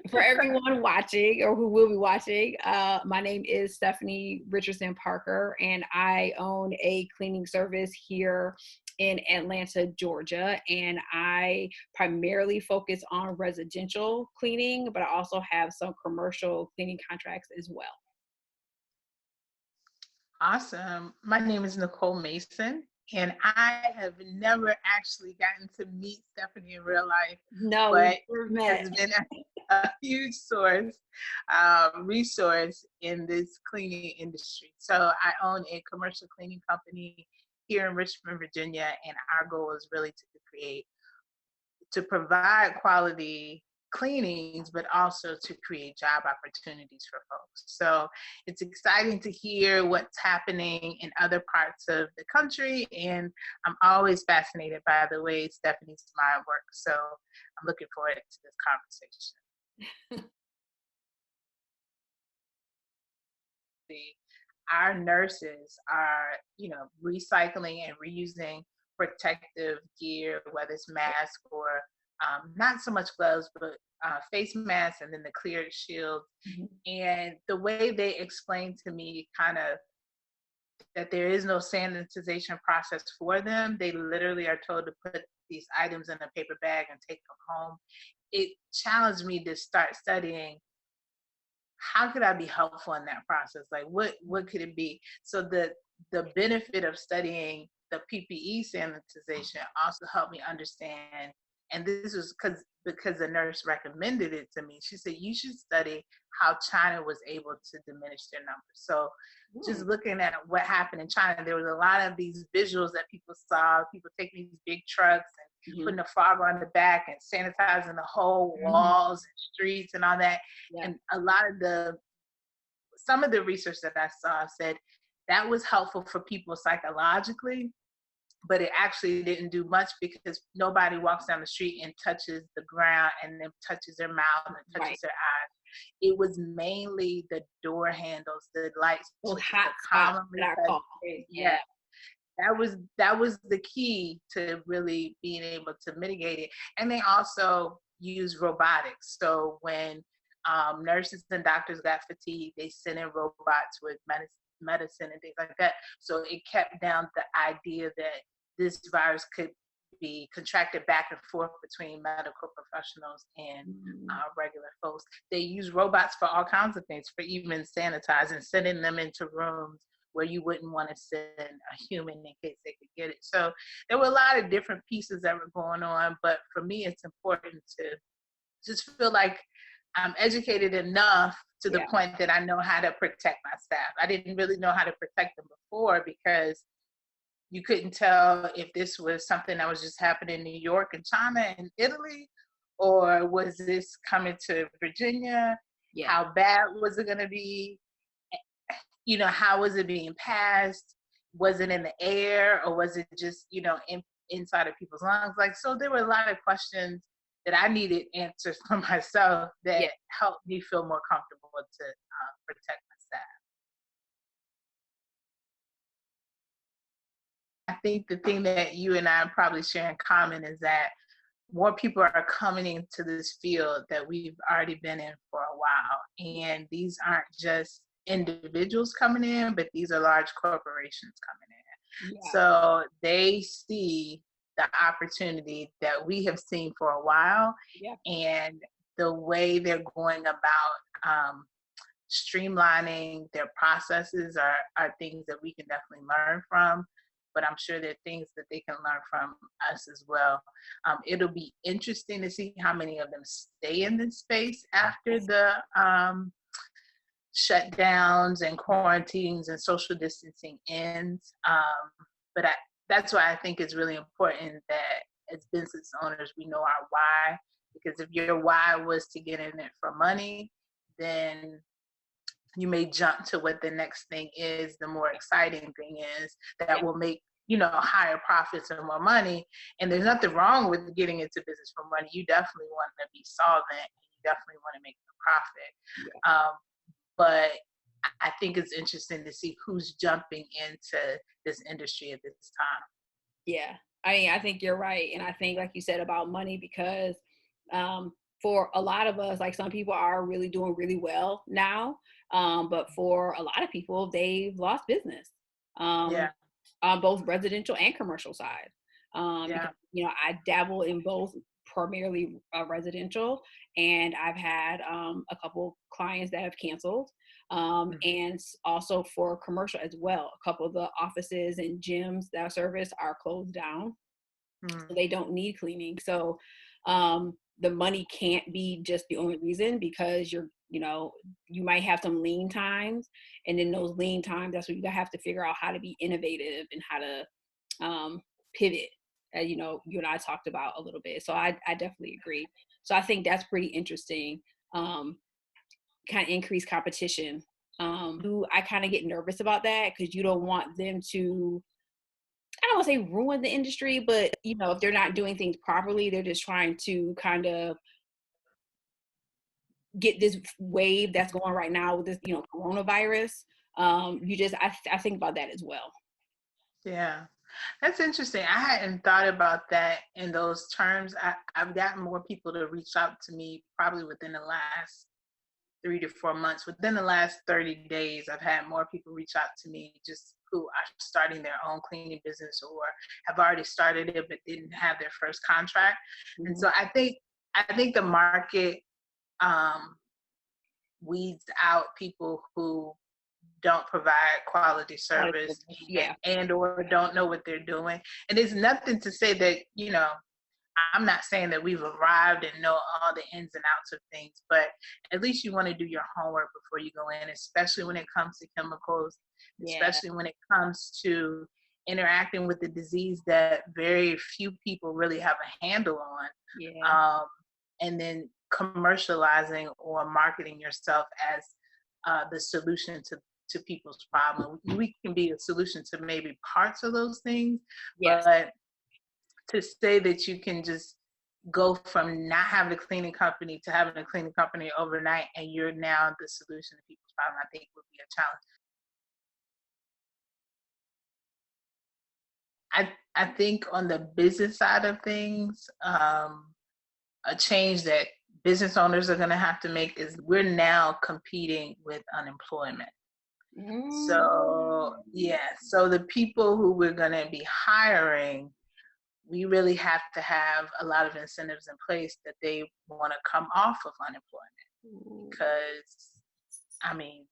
For everyone watching or who will be watching, my name is Stephanie Richardson Parker, and I own a cleaning service here in Atlanta, Georgia. And I primarily focus on residential cleaning, but I also have some commercial cleaning contracts as well. Awesome. My name is Nicole Mason, and I have never actually gotten to meet Stephanie in real life, No, we've but never has met. been a huge resource in this cleaning industry. So I own a commercial cleaning company here in Richmond, Virginia, and our goal is really to provide quality cleanings, but also to create job opportunities for folks. So it's exciting to hear what's happening in other parts of the country. And I'm always fascinated by the way Stephanie's mind works. So I'm looking forward to this conversation. Our nurses are, recycling and reusing protective gear, whether it's mask or not so much gloves, but face masks and then the clear shield. Mhm. And the way they explained to me kind of that there is no sanitization process for them, they literally are told to put these items in a paper bag and take them home. It challenged me to start studying how could I be helpful in that process? Like what could it be? So the benefit of studying the PPE sanitization also helped me understand, and this was because the nurse recommended it to me. She said you should study how China was able to diminish their numbers. So just looking at what happened in China, there was a lot of these visuals that people saw, people taking these big trucks and putting a fog on the back and sanitizing the whole walls and streets and all that. Yeah. And a lot of some of the research that I saw said that was helpful for people psychologically, but it actually didn't do much because nobody walks down the street and touches the ground and then touches their mouth and touches Right. their eyes. It was mainly the door handles, the light Those switches hot that spots commonly that I touch. call. Yeah, that was the key to really being able to mitigate it. And they also use robotics. So when nurses and doctors got fatigued, they sent in robots with medicine and things like that. So it kept down the idea that this virus could be contracted back and forth between medical professionals and regular folks. They use robots for all kinds of things, for even sanitizing, sending them into rooms where you wouldn't want to send a human in case they could get it. So there were a lot of different pieces that were going on, but for me, it's important to just feel like I'm educated enough to the point that I know how to protect my staff. I didn't really know how to protect them before because you couldn't tell if this was something that was just happening in New York and China and Italy, or was this coming to Virginia? Yeah. How bad was it going to be? How was it being passed? Was it in the air, or was it just, inside of people's lungs? Like, so there were a lot of questions that I needed answers for myself that helped me feel more comfortable to protect my staff. I think the thing that you and I probably share in common is that more people are coming into this field that we've already been in for a while. And these aren't just individuals coming in, but these are large corporations coming in. Yeah. So they see the opportunity that we have seen for a while. Yeah. And the way they're going about streamlining their processes are things that we can definitely learn from. But I'm sure there are things that they can learn from us as well. It'll be interesting to see how many of them stay in this space after the shutdowns and quarantines and social distancing ends. But that's why I think it's really important that as business owners, we know our why. Because if your why was to get in it for money, then you may jump to what the next thing is, the more exciting thing is that will make, higher profits and more money. And there's nothing wrong with getting into business for money. You definitely want to be solvent. You definitely want to make a profit. But I think it's interesting to see who's jumping into this industry at this time. Yeah. I mean, I think you're right. And I think, like you said, about money, because for a lot of us, like some people are really doing really well now, but for a lot of people, they've lost business, um, Yeah. on both residential and commercial side. Yeah. Because I dabble in both, primarily residential, and I've had a couple clients that have canceled, Mhm. and also for commercial as well. A couple of the offices and gyms that I service are closed down, so Mm. they don't need cleaning. So the money can't be just the only reason, because you might have some lean times, and in those lean times, that's where you have to figure out how to be innovative and how to pivot. You and I talked about a little bit. So I definitely agree. So I think that's pretty interesting. Um, Kind of increased competition. I kind of get nervous about that, because you don't want them to, I don't want to say ruin the industry, but if they're not doing things properly, they're just trying to kind of get this wave that's going right now with this, coronavirus. I think about that as well. Yeah. That's interesting. I hadn't thought about that in those terms. I've gotten more people to reach out to me probably within the last 3 to 4 months. Within the last 30 days, I've had more people reach out to me just who are starting their own cleaning business or have already started it but didn't have their first contract. And Mhm. so I think the market um, weeds out people who don't provide quality Quality service service. Yeah. and or don't know what they're doing. And it's nothing to say that, I'm not saying that we've arrived and know all the ins and outs of things, but at least you want to do your homework before you go in, especially when it comes to chemicals, Yeah. especially when it comes to interacting with the disease that very few people really have a handle on. Yeah. And then commercializing or marketing yourself as the solution to people's problem. We can be a solution to maybe parts of those things, Yes. but to say that you can just go from not having a cleaning company to having a cleaning company overnight and you're now the solution to people's problem, I think would be a challenge. I think on the business side of things, a change that business owners are going to have to make is we're now competing with unemployment. So, Mm. yeah, so the people who we're going to be hiring, we really have to have a lot of incentives in place that they want to come off of unemployment Mm. because I mean,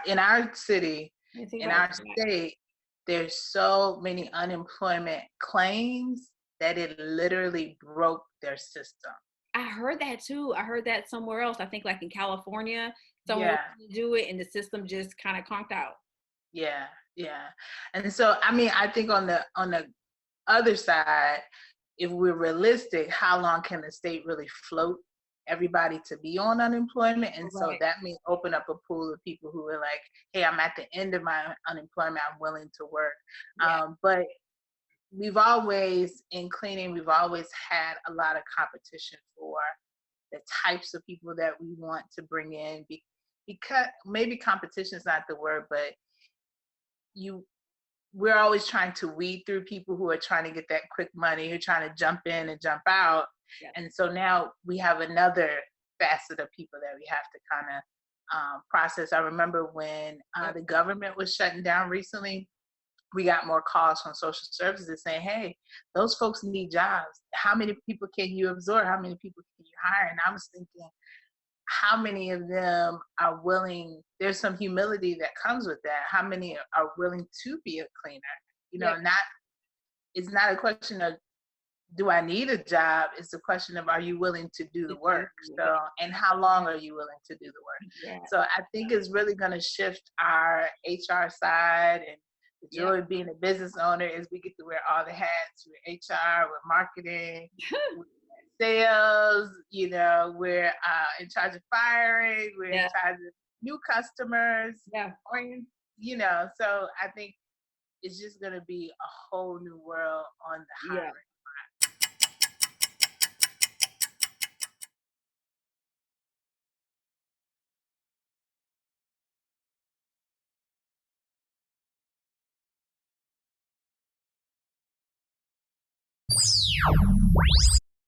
in our city, I think in about our that. state, there's so many unemployment claims that it literally broke their system. I heard that too. I heard that somewhere else. I think like in California, someone was Yeah, trying to do it and the system just kind of conked out. yeah, yeah. And so, I mean, I think on the other side, if we're realistic, how long can the state really float everybody to be on unemployment? And so Right. that means open up a pool of people who are like, hey, I'm at the end of my unemployment, I'm willing to work. Yeah. But in cleaning, we've always had a lot of competition for the types of people that we want to bring in because maybe competition is not the word, but you we're always trying to weed through people who are trying to get that quick money, who are trying to jump in and jump out. Yeah. And so now we have another facet of people that we have to kind of process. I remember when Yep. the government was shutting down recently, we got more calls from social services saying, hey, those folks need jobs. How many people can you absorb? How many people can you hire? And I was thinking, how many of them are willing, there's some humility that comes with that, how many are willing to be a cleaner, Yep. not it's not a question of do I need a job, it's a question of are you willing to do the Just do. work, Yeah. so and how long are you willing to do the work. Yeah. So I think it's really going to shift our HR side, and the Yep. joy of being a business owner is we get to wear all the hats. We're HR, we're marketing, sales, we're in charge of firing, we're in Yeah. charge of new customers, Yeah. or, so I think it's just going to be a whole new world on the Yeah. hiring.